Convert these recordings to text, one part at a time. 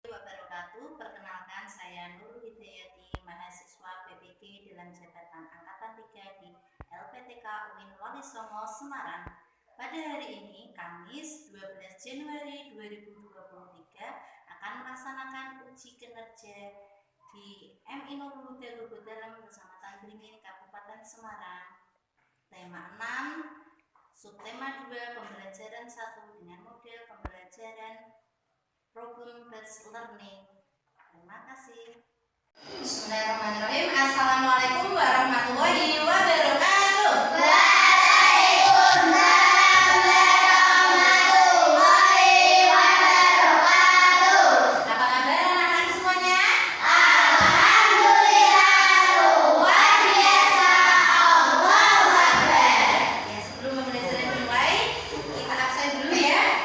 Wabarakatuh. Perkenalkan, saya Nurul Hidayati, mahasiswa PPG dalam jabatan Angkatan 3 di LPTK UIN Walisongo, Semarang. Pada hari ini, Kamis 12 Januari 2023, akan melaksanakan uji kinerja di MI Nurul Huda dalam Kecamatan Beringin, Kabupaten Semarang. Tema 6, subtema 2, pembelajaran 1 dengan model pembelajaran problem based learning. Terima kasih. Bismillahirrahmanirrahim. Assalamualaikum warahmatullahi wabarakatuh. Waalaikumsalam warahmatullahi wabarakatuh. Apa kabar anak-anak semuanya? Alhamdulillah, luar biasa. Allahu Akbar. Ya, sebelum pembelajaran dimulai, kita absen dulu ya.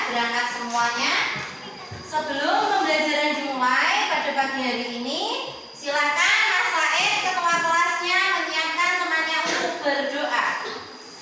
Berangkat semuanya. Sebelum pembelajaran dimulai pada pagi hari ini, silakan Mas Said, ketua kelasnya, menyiapkan temannya untuk berdoa.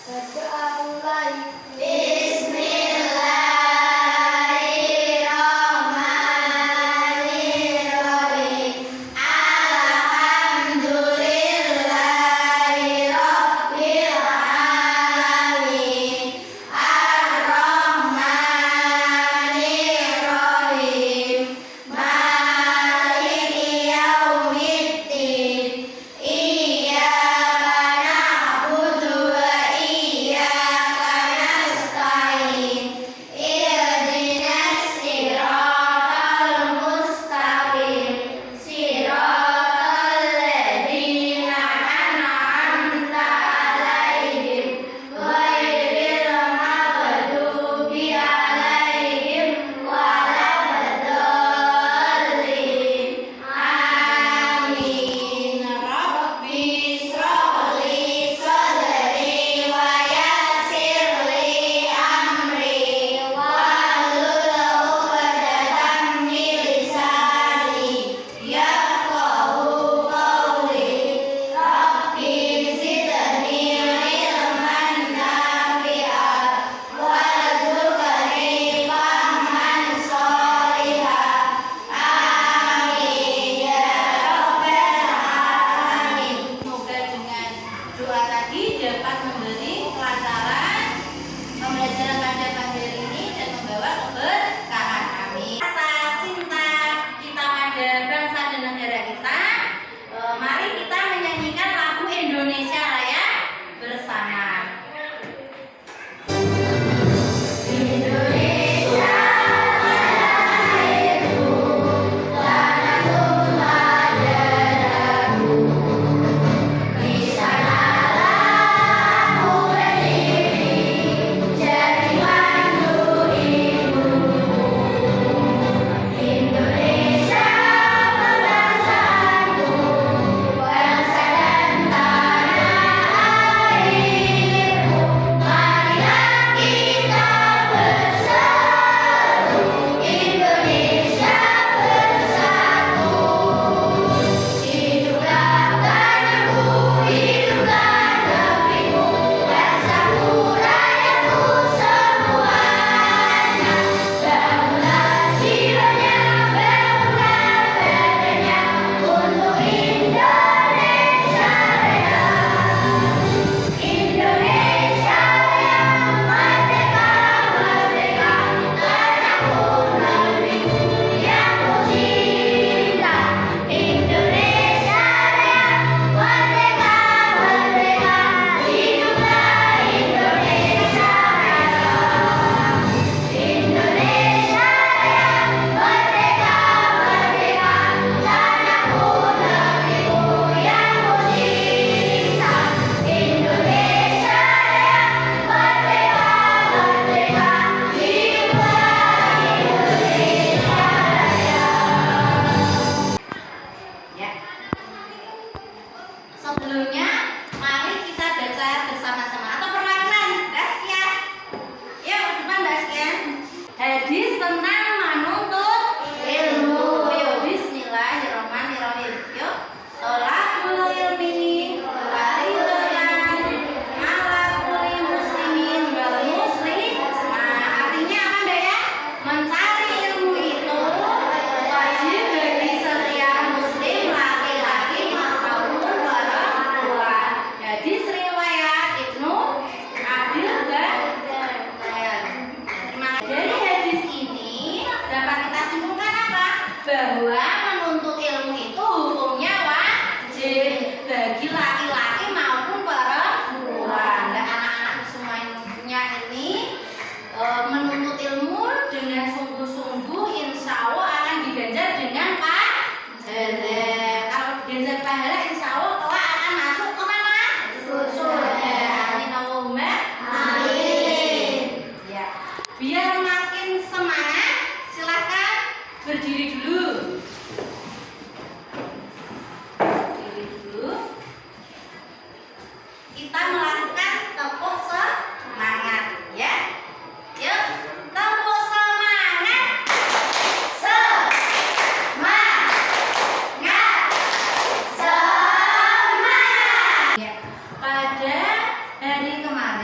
Berdoa mulai. Bismillahirrahmanirrahim. Maliki yaumiddin.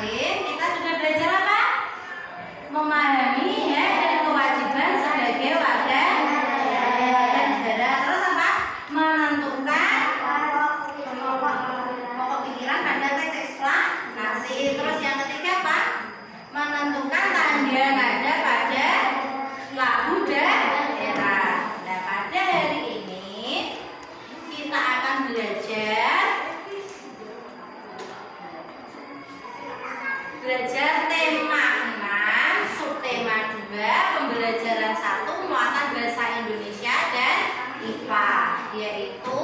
kemarin kita sudah belajar apa? Memahami hak dan kewajiban sebagai warga negara. Terus apa? Menentukan pokok pikiran pada teks eksplanasi. Terus yang ketiga apa? Menentukan tanda nada pada lagu daerah. Nah, pada hari ini kita akan belajar tema 6, subtema 2, pembelajaran 1, muatan bahasa Indonesia dan IPA, yaitu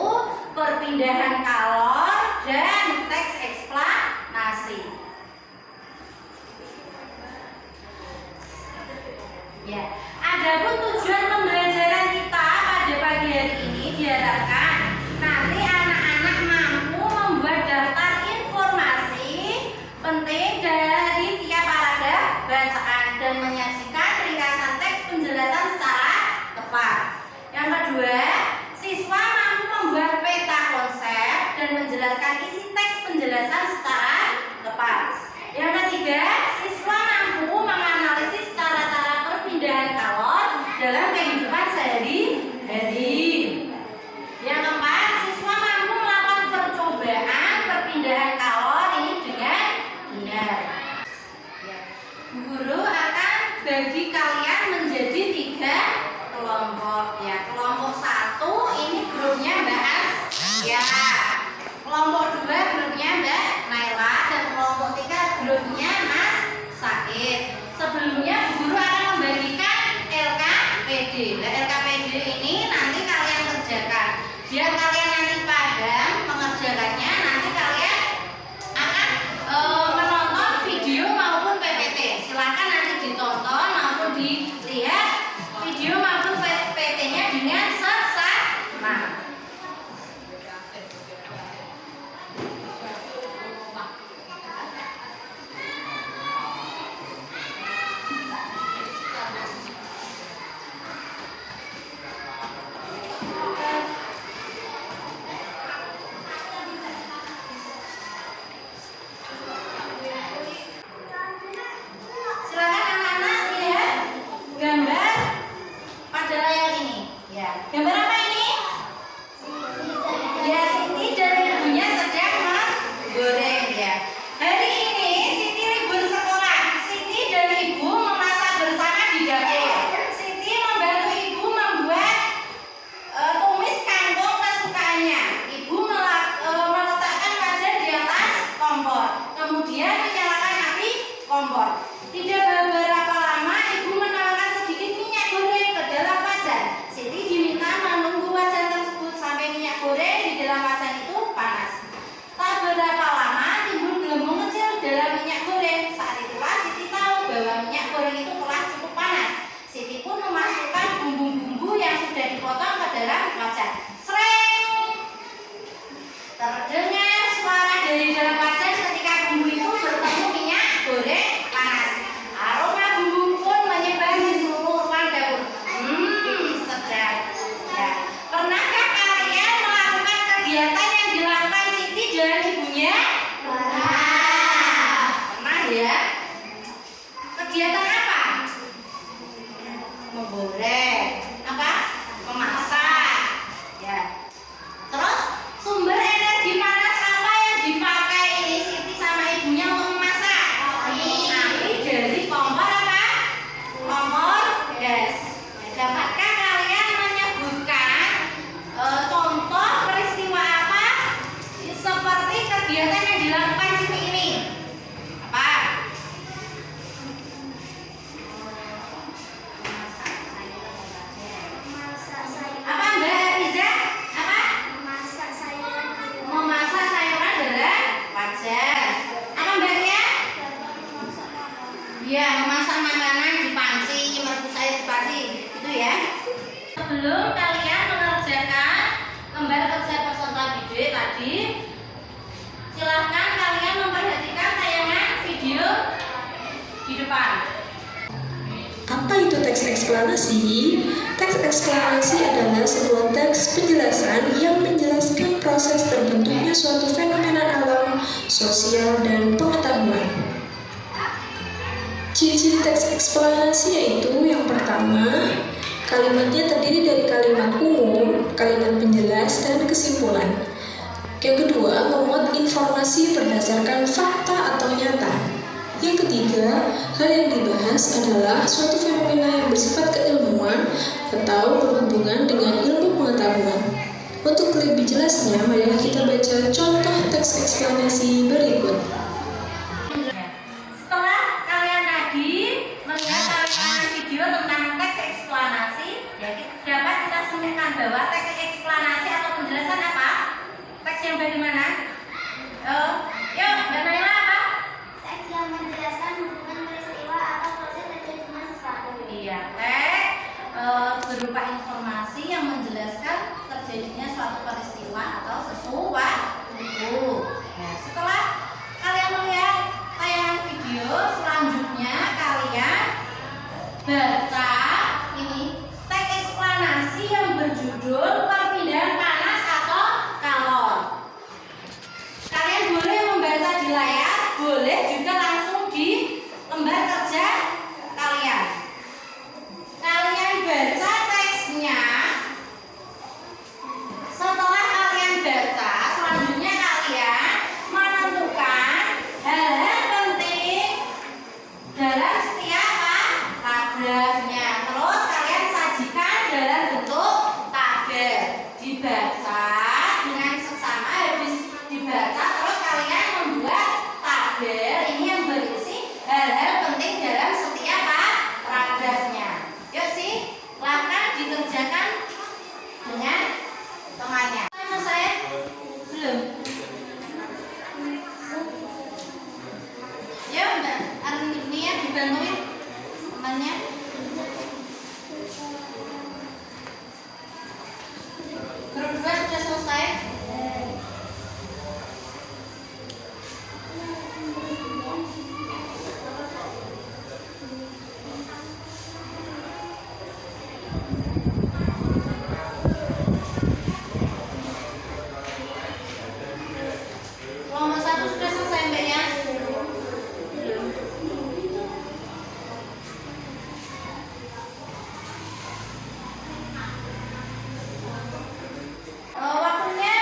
perpindahan kalor dan teks eksplanasi. Ya, adapun tujuan pembelajaran kita pada pagi hari ini diharapkan nanti anak-anak mampu membuat daftar informasi penting dari tiap paragraf bacaan dan menyajikan ringkasan teks penjelasan secara tepat. Yang kedua, siswa mampu membuat peta konsep dan menjelaskan isi teks penjelasan secara tepat. Yang ketiga, siswa mampu menganalisis cara-cara perpindahan kalor dalam kehidupan sehari-hari. Yang keempat, siswa mampu melakukan percobaan perpindahan kalor ini dengan benar. Bu Guru akan bagi kalian menjadi 3 kelompok. Ya, kelompok 1 ini grupnya Mbak Asya. Kelompok 2 grupnya Mbak Naila dan kelompok 3 grupnya Mas Said. Sebelumnya Bu Guru akan membagikan LKPD. Nah, LKPD ini nanti kalian kerjakan. Biar kalian nanti paham mengerjakannya, nanti kalian akan menonton video maupun PPT. Silakan nanti ditonton maupun dilihat video maupun PPT-nya dengan seksama. Silakan anak-anak lihat gambar pada layar ini. Ya, gambar apa ini? Ya, Siti dan ibunya sedang menggoreng ya. Hari ini Siti libur sekolah. Siti dan ibu memasak bersama di dapur. Siti membantu ibu membuat tumis kangkung kesukaannya. Ibu meletakkan wajan di atas kompor. Kemudian menyalakan api kompor. Tidak beberapa lama ibu menawarkan sedikit minyak goreng ke dalam wajan. Siti diminta menunggu wajan tersebut sampai minyak goreng di dalam wajan itu panas. Tak berapa lama timbul gelembung kecil dalam minyak goreng. Saat itulah Siti tahu bahwa minyak goreng itu telah cukup panas. Siti pun memasukkan bumbu-bumbu yang sudah dipotong ke dalam wajan. Sreng! Terdengar suara dari dalam wajan ketika bumbu itu bertemu minyak goreng panas. Aroma bumbu pun menyebar di seluruh ruang dapur. Sedap. Ya. Pernahkah kalian melakukan kegiatan yang dilakukan Siti dan ibunya? Pernah ya? Kegiatan apa? Menggoreng. Apa? Memasak. Ya. Terus sumber energi panas apa yang dipakai ini Siti sama ibunya untuk memasak? Api dari kompor apa? Kompor gas. Dapatkah kalian menyebutkan contoh peristiwa apa seperti kegiatan yang dilakukan Siti ini? Apa? Apa Mbak Riza? Apa? Memasak sayuran dalam wajan. Apa Mbak Ria? Ya, memasak makanan di panci, merebus air di panci, itu ya. Sebelum kalian mengerjakan gambar kerja peserta video tadi, silahkan kalian memperhatikan tayangan video di depan. Apa itu teks eksplanasi? Teks eksplanasi adalah sebuah teks penjelasan yang menjelaskan proses terbentuknya suatu fenomena alam, sosial, dan pengetahuan. Ciri-ciri teks eksplanasi yaitu yang pertama, kalimatnya terdiri dari kalimat umum, kalimat penjelas, dan kesimpulan. Yang kedua, memuat informasi berdasarkan fakta atau nyata. Yang ketiga, hal yang dibahas adalah suatu fenomena yang bersifat keilmuan atau berhubungan dengan ilmu pengetahuan. Untuk lebih jelasnya, marilah kita baca contoh teks eksplanasi berikut. Setelah kalian tadi melihat tayangan video tentang teks eksplanasi, ya dapat kita simpulkan bahwa teks eksplanasi atau penjelasan apa? Teks yang bagaimana? Yuk, Mbak Naila apa? Teks yang menjelaskan hubungan peristiwa atau proses terjadinya sesuatu. Iya, teks berupa informasi yang menjelaskan terjadinya suatu peristiwa atau sesuatu. Nah, setelah kalian melihat tayangan video, selanjutnya kalian baca ini teks eksplanasi yang berjudul perpindahan panas atau kalor. Kalian boleh membaca di layar, boleh juga langsung di lembar kerja kalian. Kalian baca teksnya. Setelah kalian baca, selanjutnya kalian menentukan hal-hal penting dalam setiap paragrafnya. Terus kalian sajikan dalam bentuk tabel. Dibaca dengan seksama, habis dibaca terus kalian membuat tabel ini yang berisi hal-hal penting dalam setiap paragrafnya. Yuk sih, silakan dikerjakan dengan temannya. Selesai? Belum? Yuk, Mbak Arnia dibantuin temannya. Grup 2 sudah selesai? Kelompok 1 sudah selesai, Mbak ya? Belum. Waktunya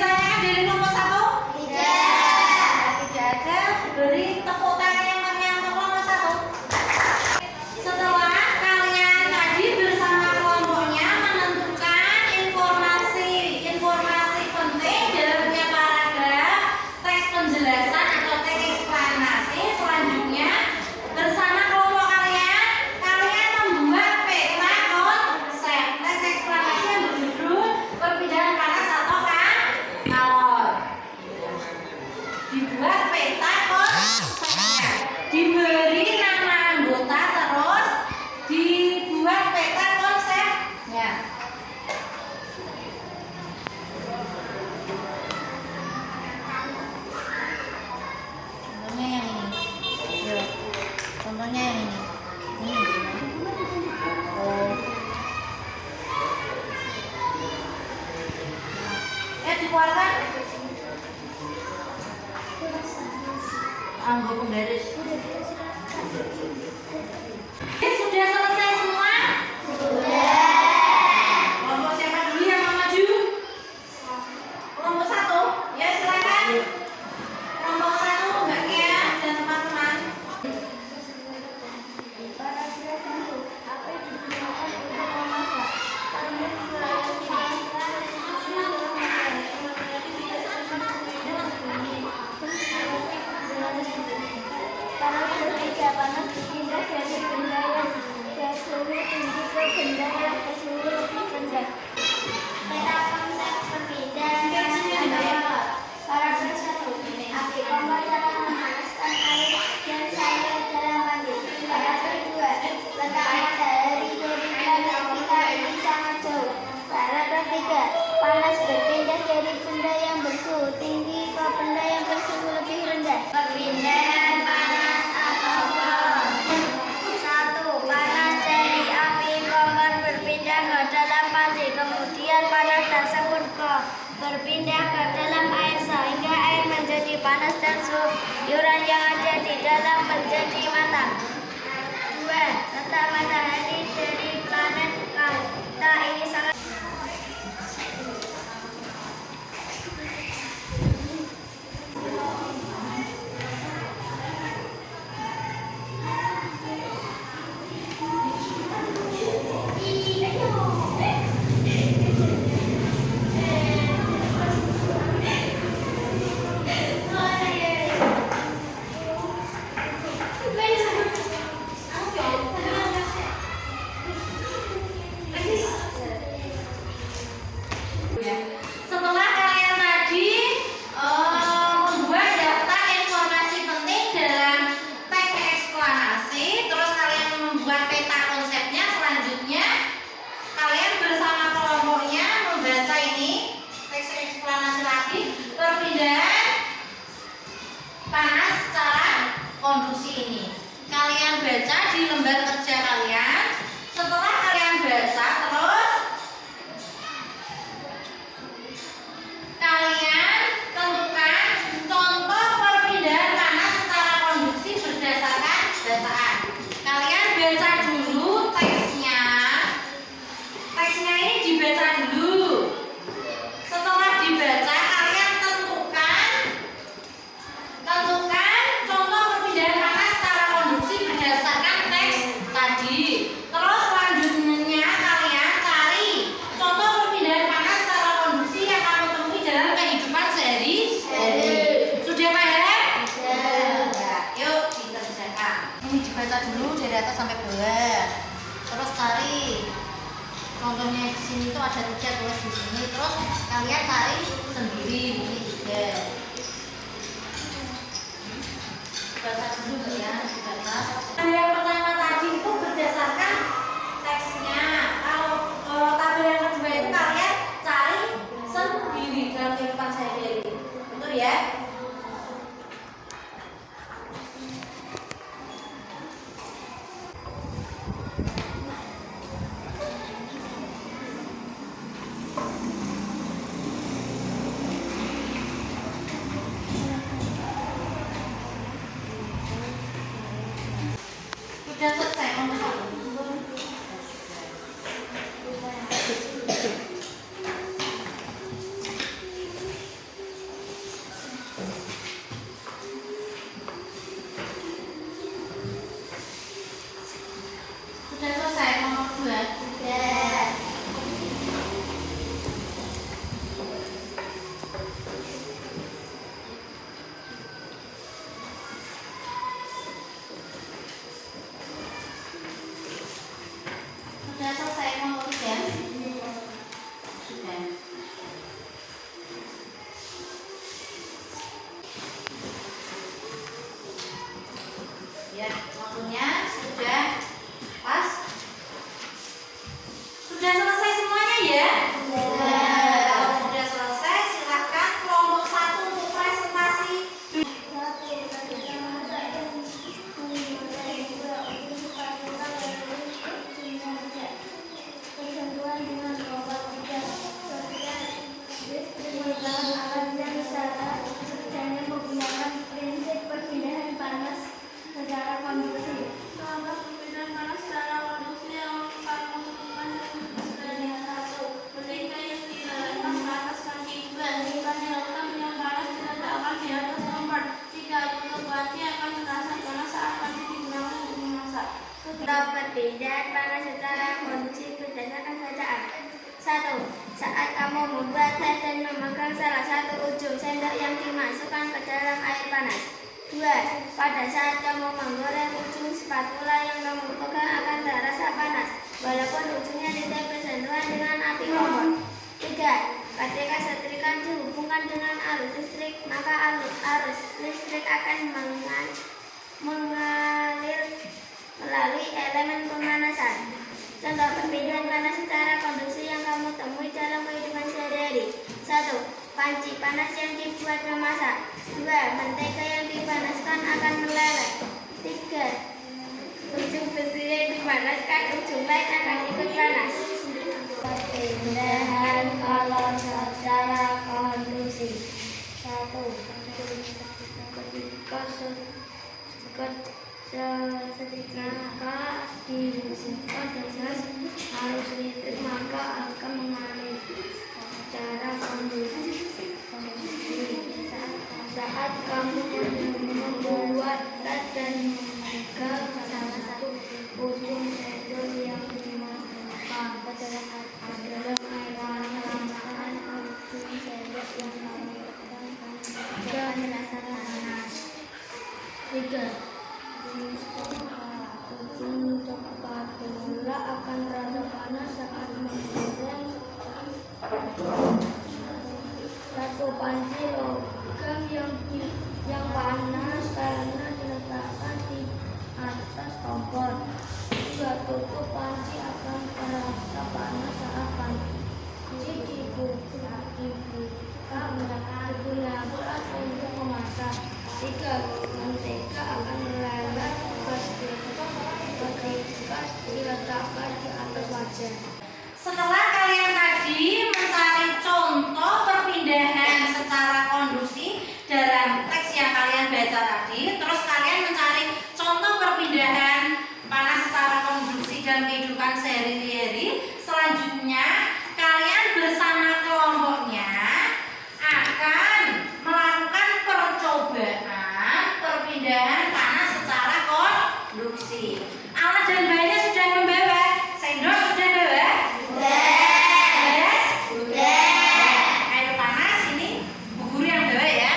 ditanyakan dari kelompok 1? Tidak ada. Beri tepuk tangan yang meriah untuk kelompok 1. Setelah kalian tadi bersama kelompoknya menentukan informasi penting dalam tiap paragraf teks penjelasan atau teks eksplanasi, selanjutnya bersama kelompok kalian membuat peta konsep teks eksplanasi yang berjudul perpindahan panas atau kalor. Dibuat peta konsepnya, diberi nama anggota, terus dibuat peta konsepnya. Contohnya yang ini. Yuk. Contohnya yang ini. Ini gimana? Oh. Dikeluarkan. Anggota penggaris. Sudah selesai semua? Kelompok siapa dulu yang mau maju? Kelompok 1. Ya, silakan. Kelompok 1, Mbak Kia dan teman-teman. Apa yang digunakan untuk memasak? Panas berpindah, panas berpindah dari benda yang bersuhu tinggi ke benda yang bersuhu lebih rendah. Peta konsep perpindahan. Paragraf 1. Api kompor cara memanaskan air dan sayur dalam panci. Paragraf 2. Letak matahari dari planet kita ini sangat jauh. Paragraf 3. Panas berpindah dari benda yang bersuhu tinggi ke benda yang bersuhu lebih rendah. Perpindahan panas atau kalor. 1. Panas dari api kompor berpindah ke dalam panci. Kemudian panas tersebut berpindah ke dalam air sehingga air menjadi panas dan sayuran yang ada di dalam menjadi matang. 2. Letak matahari dari planet kita ini sangat Setelah kalian tadi membuat daftar informasi penting dalam teks eksplanasi, terus kalian membuat peta konsepnya, selanjutnya kalian bersama kelompoknya membaca ini teks eksplanasi lagi, perpindahan panas secara konduksi ini. Kalian baca di lembar kerja kalian. Setelah kalian baca, terus kalian tentukan contoh perpindahan panas secara konduksi berdasarkan bacaan. Kalian baca dulu teksnya. Teksnya ini dibaca dulu. Setelah dibaca, kalian tentukan contoh perpindahan panas secara konduksi berdasarkan teks tadi. Terus selanjutnya kalian cari contoh perpindahan panas secara konduksi yang kamu temui dalam kehidupan sehari-hari. Sudah paham? Ya, yuk dikerjakan. Ini dibaca dulu dari atas sampai bawah. Terus cari contohnya di sini tuh ada 3 tulis di sini. Terus kalian cari sendiri ini juga. Baca dulu ya, dibaca. Yang pertama tadi itu berdasarkan teksnya. Kalau tabel yang kedua itu kalian cari sendiri dalam kehidupan sehari-hari. Betul ya? salah satu ujung sendok yang dimasukkan ke dalam air panas. 2. Pada saat kamu menggoreng, ujung spatula yang kamu pegang akan terasa panas, walaupun ujungnya ditempel sentuhan dengan api kompor. 3. Ketika setrikaan dihubungkan dengan arus listrik, maka arus listrik akan mengalir melalui elemen pemanasan. Contoh perpindahan panas secara konduksi yang kamu temui dalam kehidupan sehari-hari. 1. Panci panas yang dibuat memasak. 2. Mentega yang dipanaskan akan meleleh. 3. Ujung besi yang dipanaskan, ujung lain akan ikut panas. Perpindahan kalau secara konduksi. 1. Ketika setrika dihubungkan dengan arus listrik, maka akan mengalir secara konduksi. Saat kamu membuat cat dan memegang salah satu ujung sendok yang dimasukkan ke dalam air panas, ujung sendok yang kamu pegang merasakan panas. 3. Ujung spatula akan terasa panas saat menggoreng. 1. Panci logam yang panas karena diletakkan di atas kompor. 2. Tutup panci akan terasa panas saat panci dibuka digunakan untuk memasak. 3. Mentega akan meleleh ketika diletakkan di atas wajan. Setelah kalian tadi mencari contoh perpindahan secara konduksi dalam teks yang kalian baca tadi, terus kalian mencari contoh perpindahan panas secara konduksi dalam kehidupan sehari-hari, selanjutnya kalian bersama kelompoknya akan melakukan percobaan perpindahan panas secara konduksi. Alat dan bahannya sudah membawa, sendok sudah bawa? Air panas ini Bu Guru yang bawa ya.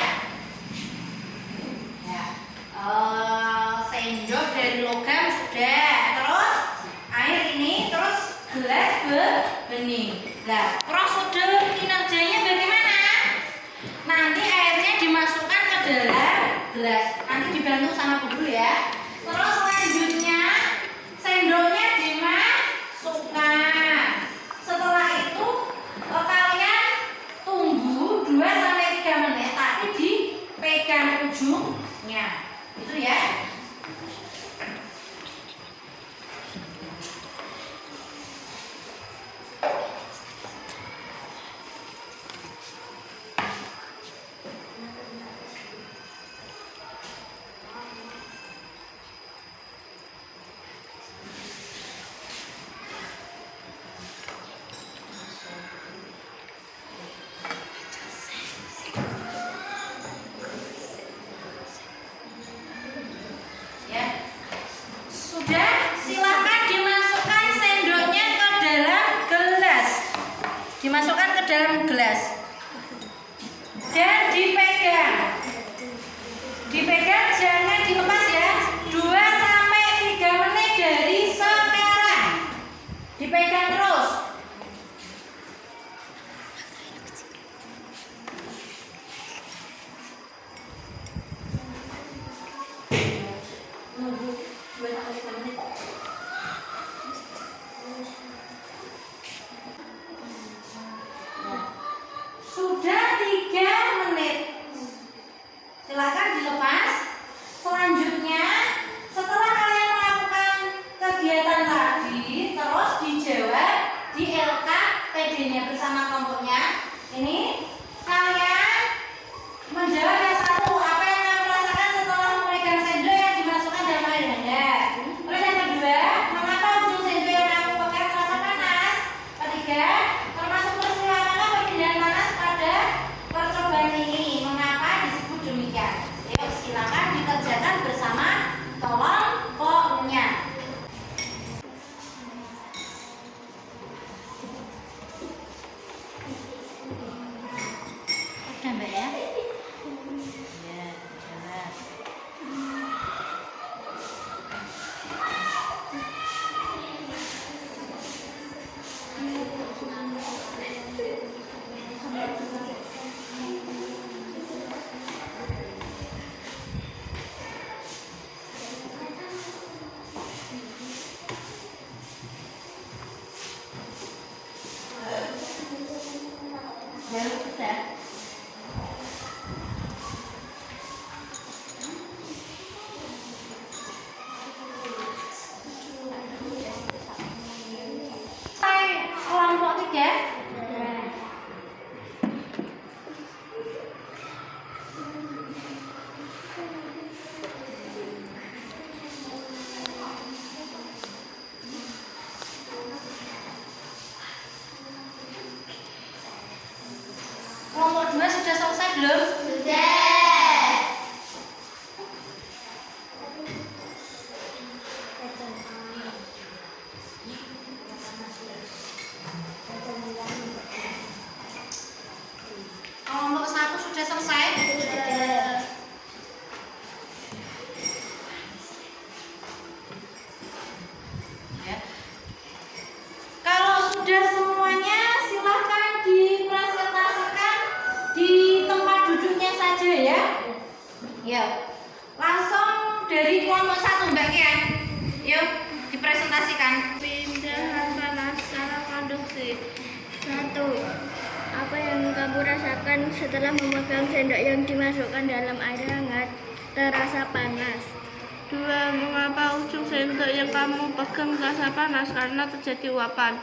Sendok dari logam sudah. Terus air ini, terus gelas bening. Nah, prosedur kinerjanya bagaimana? Nanti airnya dimasukkan ke dalam gelas. Nanti dibantu sama Bu Guru ya. Terus selanjutnya sendoknya dimasukkan. Setelah itu kalian tunggu 2-3 menit, tapi dipegang ujungnya. Itu ya. Sudah, silakan dimasukkan sendoknya ke dalam gelas. Dimasukkan ke dalam gelas. Dan dipegang. Dipegang, jangan dilepas ya. 2-3 menit dari sekarang. Dipegang terus. Sudah 3 menit. Silakan dilepas. Selanjutnya Ya sudah. Kelompok 3. Kelompok 2 sudah selesai belum? Sudah. Kelompok 1 sudah selesai? Sudah. Ya. Kalau sudah semuanya silahkan dipresentasikan di tempat duduknya saja ya. Ya. Langsung dari kelompok 1 Mbak Kian. Yuk dipresentasikan. Pindahan panas secara konduksi. 1. Apa yang kamu rasakan setelah memegang sendok yang dimasukkan dalam air hangat? Terasa panas. 2. Mengapa ujung sendok yang kamu pegang terasa panas? Karena terjadi uapan.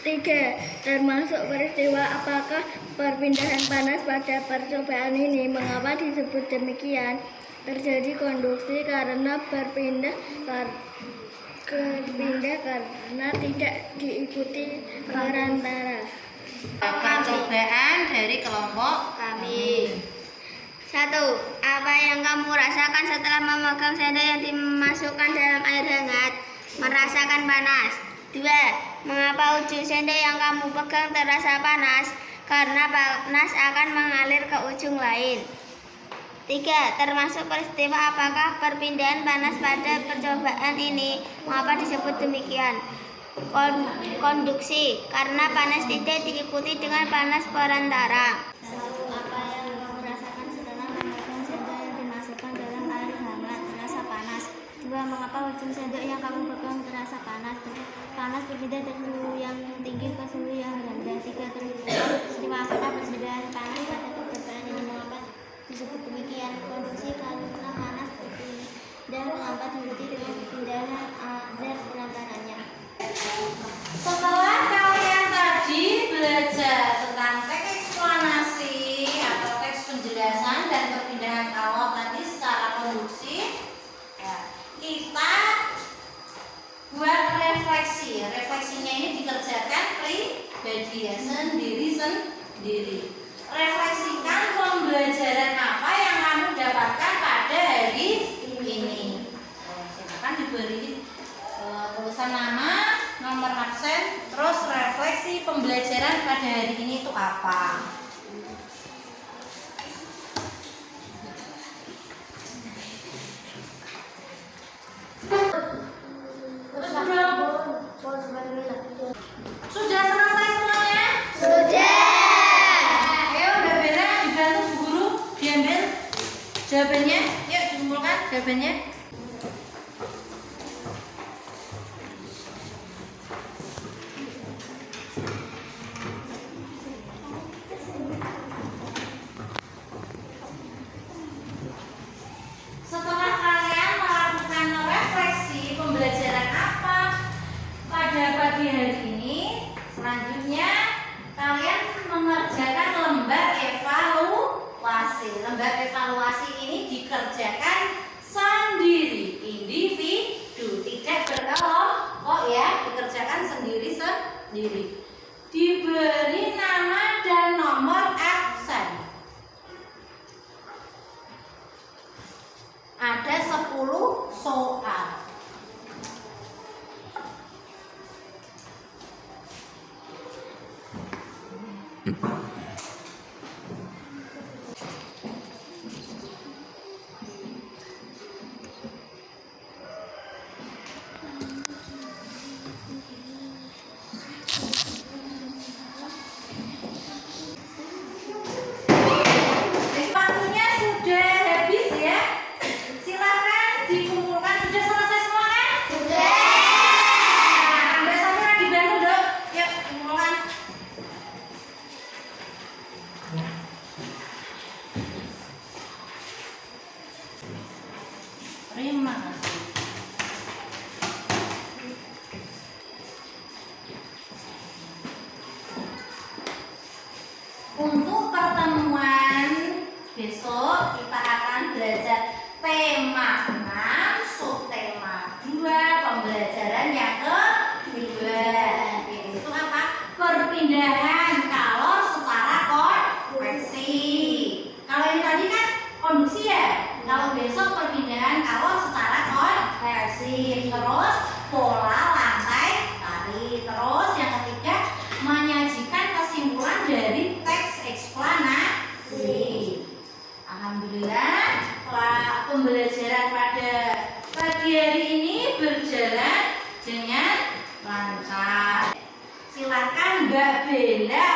3. Termasuk peristiwa apakah perpindahan panas pada percobaan ini? Mengapa disebut demikian? Terjadi konduksi karena berpindah karena tidak diikuti perantara. Percobaan dari kelompok Kami. 1. Apa yang kamu rasakan setelah memegang sendok yang dimasukkan dalam air hangat? Merasakan panas. 2. Mengapa ujung sendok yang kamu pegang terasa panas? Karena panas akan mengalir ke ujung lain. 3. Termasuk peristiwa apakah perpindahan panas pada percobaan ini? Mengapa disebut demikian? Konduksi, karena panas tidak diikuti dengan panas perantara. 1. Apa yang kamu rasakan setelah memegang sendok yang dimasukkan dalam air hangat? Terasa panas. 2. Mengapa ujung sendok yang kamu pegang terasa panas? Panas berpindah dari suhu yang tinggi ke suhu yang rendah. 3. Peristiwa apakah perbedaan panas pada percobaan ini? Mengapa disebut demikian? Konduksi, karena panas berpindah. Mengapa diikuti dengan pindahan azar perantaranya? Setelah kalian tadi belajar tentang teks eksplanasi atau teks penjelasan dan perpindahan alot tadi secara konduksi, ya, kita buat refleksi. Refleksinya ini dikerjakan pribadi ya, sendiri. Refleksikan pembelajaran apa yang kamu dapatkan pada hari ini. Silakan diberi tulisan nama, nomor absen, terus refleksi pembelajaran pada hari ini itu apa. Sudah selesai semuanya? Sudah. Ayo udah beres, dibantu Bu Guru diambil jawabannya. Yuk dikumpulkan jawabannya. Setelah kalian melakukan refleksi pembelajaran apa pada pagi hari ini, selanjutnya kalian mengerjakan lembar evaluasi. Lembar evaluasi ini dikerjakan sendiri, individu, tidak berkelompok ya, dikerjakan sendiri. Diberi nama dan nomor absen. Ada 10 soal. Waktunya sudah habis ya. Silakan dikumpulkan. Sudah selesai semua kan? Sudah. Nah, Mbak Samira dibantu dong. Yuk kumpulkan pelajaran yang kedua, yaitu apa? Perpindahan kalor secara konveksi. Kalau ini tadi kan konduksi ya. Kalau besok perpindahan kalor secara konveksi. Terus pola lantai tarik. Terus yang ketiga, menyajikan kesimpulan dari teks eksplanasi. Alhamdulillah, pembelajaran pada pagi hari ini berjalan dengan lancar. Silakan Mbak Bella